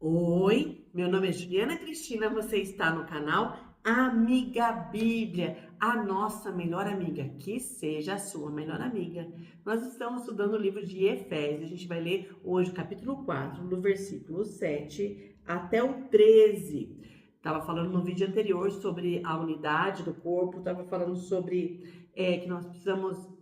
Oi, meu nome é Juliana Cristina, você está no canal Amiga Bíblia, a nossa melhor amiga, que seja a sua melhor amiga. Nós estamos estudando o livro de Efésios, a gente vai ler hoje o capítulo 4, do versículo 7 até o 13. Estava falando no vídeo anterior sobre a unidade do corpo, estava falando sobre que nós precisamos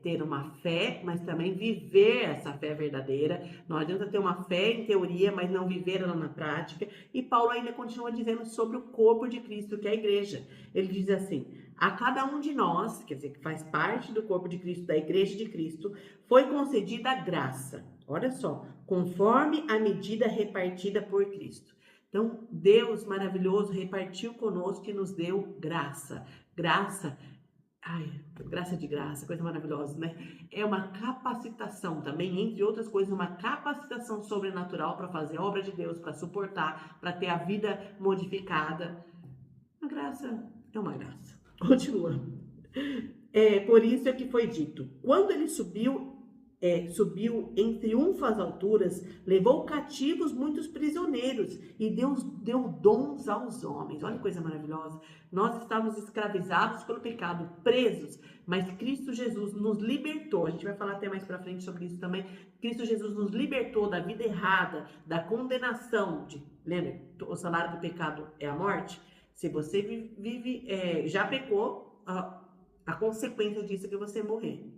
ter uma fé, mas também viver essa fé verdadeira. Não adianta ter uma fé em teoria, mas não viver ela na prática. E Paulo ainda continua dizendo sobre o corpo de Cristo, que é a igreja. Ele diz assim: a cada um de nós, quer dizer, que faz parte do corpo de Cristo, da igreja de Cristo, foi concedida a graça. Olha só, conforme a medida repartida por Cristo. Então, Deus maravilhoso repartiu conosco e nos deu graça. Graça. Ai, graça de graça, coisa maravilhosa, né? É uma capacitação também, entre outras coisas, uma capacitação sobrenatural para fazer a obra de Deus, para suportar, para ter a vida modificada. A graça é uma graça. Continuando. Por isso é que foi dito: quando ele subiu em triunfo às alturas, levou cativos muitos prisioneiros e Deus deu dons aos homens. Olha que coisa maravilhosa. Nós estávamos escravizados pelo pecado, presos, mas Cristo Jesus nos libertou. A gente vai falar até mais pra frente sobre isso também. Cristo Jesus nos libertou da vida errada, da condenação. Lembra? O salário do pecado é a morte. Se você já pecou, a consequência disso é que você morrer.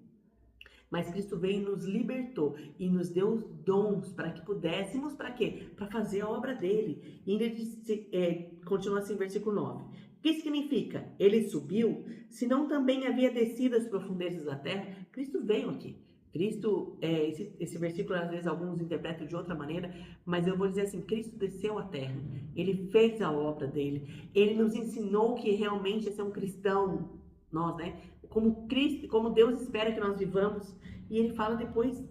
Mas Cristo veio e nos libertou e nos deu dons para que pudéssemos, para quê? Para fazer a obra dele. E ele continua assim, versículo 9. O que significa? Ele subiu, senão também havia descido às profundezas da terra. Cristo veio aqui. Cristo, esse versículo às vezes alguns interpretam de outra maneira, mas eu vou dizer assim: Cristo desceu à terra, ele fez a obra dele, ele nos ensinou que realmente é ser um cristão, nós, né? Como Cristo, como Deus espera que nós vivamos. E ele fala depois,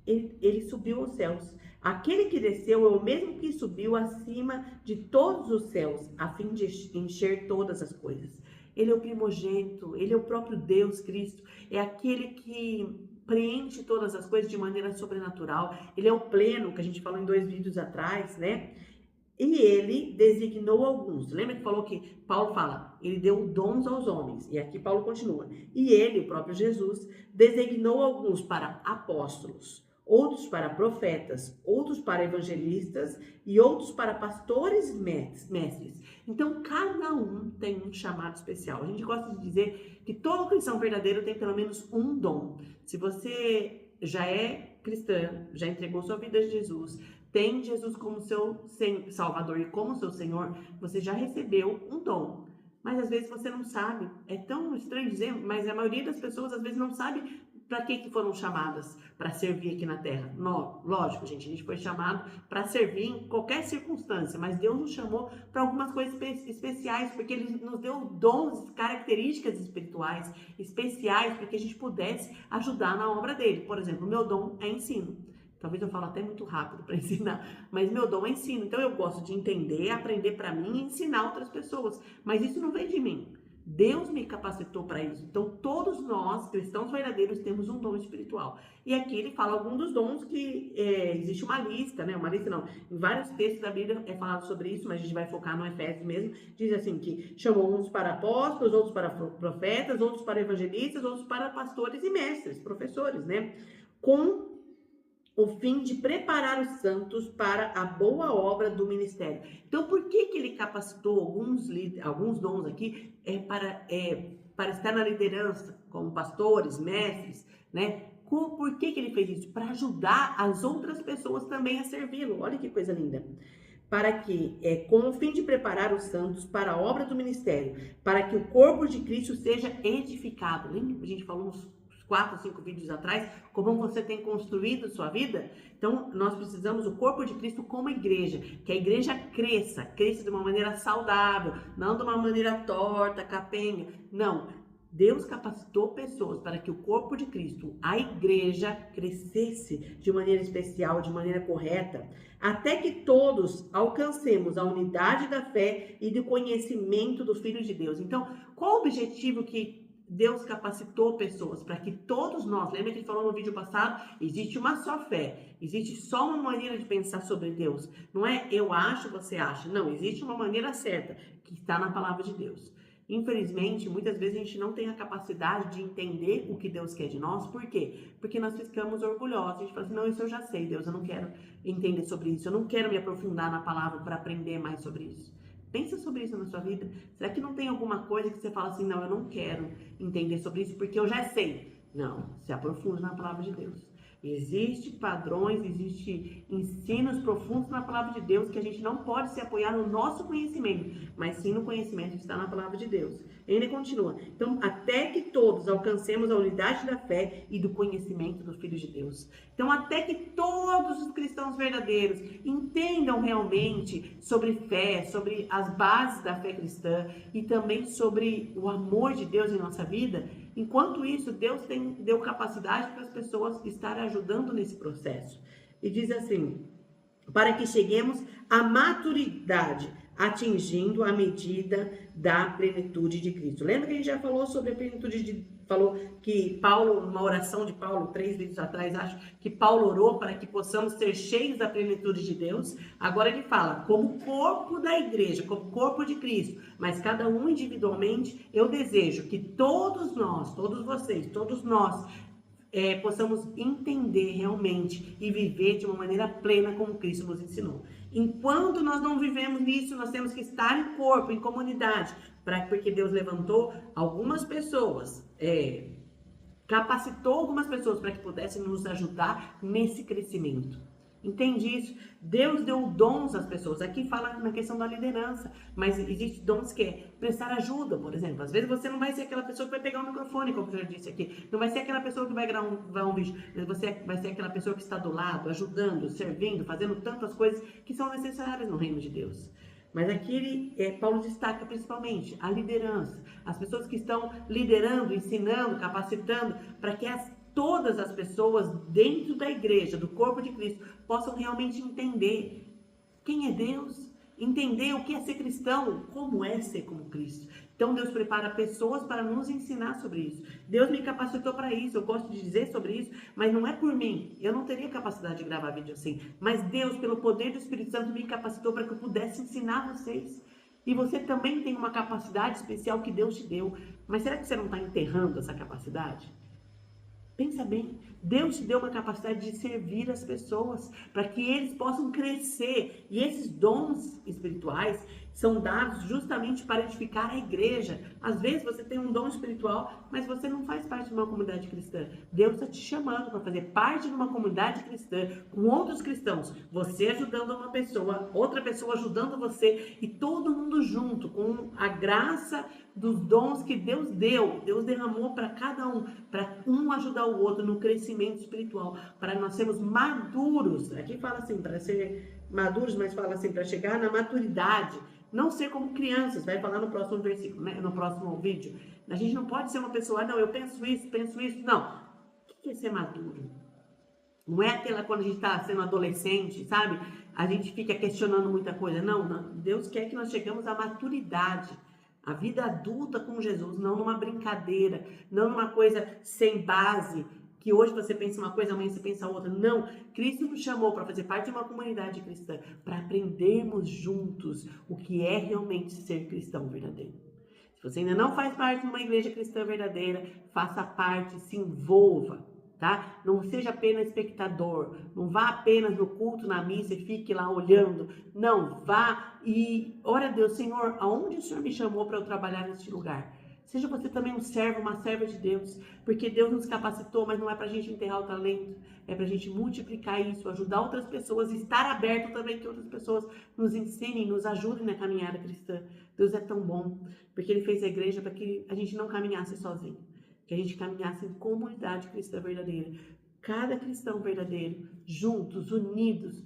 ele subiu aos céus. Aquele que desceu é o mesmo que subiu acima de todos os céus, a fim de encher todas as coisas. Ele é o primogênito, ele é o próprio Deus, Cristo. É aquele que preenche todas as coisas de maneira sobrenatural. Ele é o pleno, que a gente falou em 2 vídeos atrás, né? E ele designou alguns. Lembra que falou que Paulo fala, ele deu dons aos homens. E aqui Paulo continua. E ele, o próprio Jesus, designou alguns para apóstolos, outros para profetas, outros para evangelistas e outros para pastores e mestres. Então, cada um tem um chamado especial. A gente gosta de dizer que todo cristão verdadeiro tem pelo menos um dom. Se você já é cristã, já entregou sua vida a Jesus, tem Jesus como seu Salvador e como seu Senhor, você já recebeu um dom. Mas às vezes você não sabe. É tão estranho dizer, mas a maioria das pessoas às vezes não sabe para que foram chamadas para servir aqui na Terra. Lógico, gente, a gente foi chamado para servir em qualquer circunstância, mas Deus nos chamou para algumas coisas especiais, porque Ele nos deu dons, características espirituais especiais para que a gente pudesse ajudar na obra dele. Por exemplo, o meu dom é ensino. Talvez eu falo até muito rápido para ensinar, mas meu dom é ensino. Então eu gosto de entender, aprender para mim e ensinar outras pessoas. Mas isso não vem de mim. Deus me capacitou para isso. Então todos nós, cristãos verdadeiros, temos um dom espiritual. E aqui ele fala alguns dos dons que existe uma lista, né? Uma lista não. Em vários textos da Bíblia é falado sobre isso, mas a gente vai focar no Efésios mesmo. Diz assim que chamou uns para apóstolos, outros para profetas, outros para evangelistas, outros para pastores e mestres, professores, né? Com o fim de preparar os santos para a boa obra do ministério. Então, por que ele capacitou alguns dons aqui para estar na liderança, como pastores, mestres, né? Por que ele fez isso? Para ajudar as outras pessoas também a servi-lo. Olha que coisa linda. Para que, com o fim de preparar os santos para a obra do ministério, para que o corpo de Cristo seja edificado. Lembra? A gente falou uns 4, 5 vídeos atrás, como você tem construído sua vida. Então, nós precisamos do corpo de Cristo como igreja, que a igreja cresça de uma maneira saudável, não de uma maneira torta, capenga. Não, Deus capacitou pessoas para que o corpo de Cristo, a igreja, crescesse de maneira especial, de maneira correta, até que todos alcancemos a unidade da fé e do conhecimento do Filho de Deus. Então, qual o objetivo que Deus capacitou pessoas para que todos nós, lembra que ele falou no vídeo passado, existe uma só fé, existe só uma maneira de pensar sobre Deus. Não é eu acho, você acha. Não, existe uma maneira certa, que está na palavra de Deus. Infelizmente, muitas vezes a gente não tem a capacidade de entender o que Deus quer de nós. Por quê? Porque nós ficamos orgulhosos. A gente fala assim, não, isso eu já sei, Deus, eu não quero entender sobre isso. Eu não quero me aprofundar na palavra para aprender mais sobre isso. Pensa sobre isso na sua vida. Será que não tem alguma coisa que você fala assim, não, eu não quero entender sobre isso porque eu já sei? Não, se aprofunda na palavra de Deus. Existem padrões, existem ensinos profundos na palavra de Deus que a gente não pode se apoiar no nosso conhecimento, mas sim no conhecimento que está na palavra de Deus. Ele continua. Então, até que todos alcancemos a unidade da fé e do conhecimento do Filho de Deus. Então, até que todos os cristãos verdadeiros entendam realmente sobre fé, sobre as bases da fé cristã e também sobre o amor de Deus em nossa vida. Enquanto isso, Deus deu capacidade para as pessoas estarem ajudando nesse processo. E diz assim, para que cheguemos à maturidade, atingindo a medida da plenitude de Cristo. Lembra que a gente já falou sobre a plenitude falou que Paulo, uma oração de Paulo, 3 vídeos atrás, acho que Paulo orou para que possamos ser cheios da plenitude de Deus. Agora ele fala, como corpo da igreja, como corpo de Cristo, mas cada um individualmente, eu desejo que todos nós, todos vocês, todos nós, possamos entender realmente e viver de uma maneira plena como Cristo nos ensinou. Enquanto nós não vivemos nisso, nós temos que estar em corpo, em comunidade, porque Deus levantou algumas pessoas, capacitou algumas pessoas para que pudessem nos ajudar nesse crescimento. Entende isso? Deus deu dons às pessoas. Aqui fala na questão da liderança, mas existem dons que é prestar ajuda, por exemplo. Às vezes você não vai ser aquela pessoa que vai pegar o microfone, como eu já disse aqui. Não vai ser aquela pessoa que vai gravar um vídeo. Mas você vai ser aquela pessoa que está do lado, ajudando, servindo, fazendo tantas coisas que são necessárias no reino de Deus. Mas aqui Paulo destaca principalmente a liderança. As pessoas que estão liderando, ensinando, capacitando, para que todas as pessoas dentro da igreja, do corpo de Cristo, possam realmente entender quem é Deus, entender o que é ser cristão, como é ser como Cristo. Então Deus prepara pessoas para nos ensinar sobre isso. Deus me capacitou para isso, eu gosto de dizer sobre isso, mas não é por mim. Eu não teria capacidade de gravar vídeo assim. Mas Deus, pelo poder do Espírito Santo, me capacitou para que eu pudesse ensinar vocês. E você também tem uma capacidade especial que Deus te deu. Mas será que você não está enterrando essa capacidade? Pensa bem, Deus te deu uma capacidade de servir as pessoas, para que eles possam crescer. E esses dons espirituais são dados justamente para edificar a igreja. Às vezes você tem um dom espiritual, mas você não faz parte de uma comunidade cristã. Deus está te chamando para fazer parte de uma comunidade cristã, com outros cristãos. Você ajudando uma pessoa, outra pessoa ajudando você, e todo mundo junto, com a graça dos dons que Deus deu. Deus derramou para cada um, para um ajudar o outro no crescimento espiritual, para nós sermos maduros. Aqui fala assim, para ser maduros, mas fala assim, para chegar na maturidade. Não ser como crianças, vai falar no próximo versículo, né? No próximo vídeo. A gente não pode ser uma pessoa, não, eu penso isso. Não. O que é ser maduro? Não é aquela quando a gente está sendo adolescente, sabe? A gente fica questionando muita coisa. Não, Deus quer que nós chegamos à maturidade. A vida adulta com Jesus, não numa brincadeira, não numa coisa sem base, que hoje você pensa uma coisa, amanhã você pensa outra. Não, Cristo nos chamou para fazer parte de uma comunidade cristã, para aprendermos juntos o que é realmente ser cristão verdadeiro. Se você ainda não faz parte de uma igreja cristã verdadeira, faça parte, se envolva, tá? Não seja apenas espectador, não vá apenas no culto, na missa e fique lá olhando. Não, vá e ora a Deus, Senhor, aonde o Senhor me chamou para eu trabalhar neste lugar? Seja você também um servo, uma serva de Deus, porque Deus nos capacitou, mas não é para a gente enterrar o talento, é para a gente multiplicar isso, ajudar outras pessoas, estar aberto também que outras pessoas nos ensinem, nos ajudem na caminhada cristã. Deus é tão bom, porque Ele fez a igreja para que a gente não caminhasse sozinho, que a gente caminhasse em comunidade cristã verdadeira. Cada cristão verdadeiro, juntos, unidos,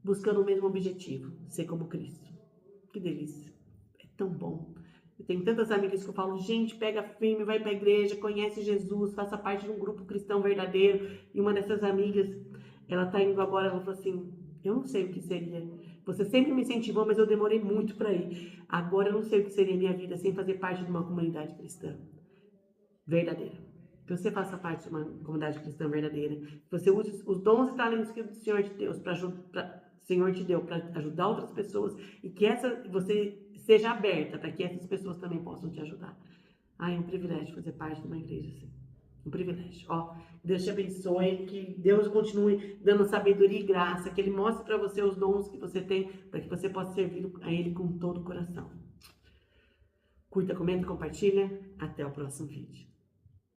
buscando o mesmo objetivo, ser como Cristo. Que delícia, é tão bom. Eu tenho tantas amigas que eu falo, gente, pega firme, vai para a igreja, conhece Jesus, faça parte de um grupo cristão verdadeiro. E uma dessas amigas, ela tá indo agora, ela falou assim, eu não sei o que seria. Você sempre me incentivou, mas eu demorei muito para ir. Agora eu não sei o que seria minha vida sem fazer parte de uma comunidade cristã. verdadeira. Que você faça parte de uma comunidade cristã verdadeira. Que você use os dons e talentos que o Senhor te deu para ajudar outras pessoas e que você seja aberta para que essas pessoas também possam te ajudar. É um privilégio fazer parte de uma igreja assim. Um privilégio. Deus te abençoe, que Deus continue dando sabedoria e graça, que Ele mostre para você os dons que você tem, para que você possa servir a Ele com todo o coração. Curta, comenta, compartilha. Até o próximo vídeo.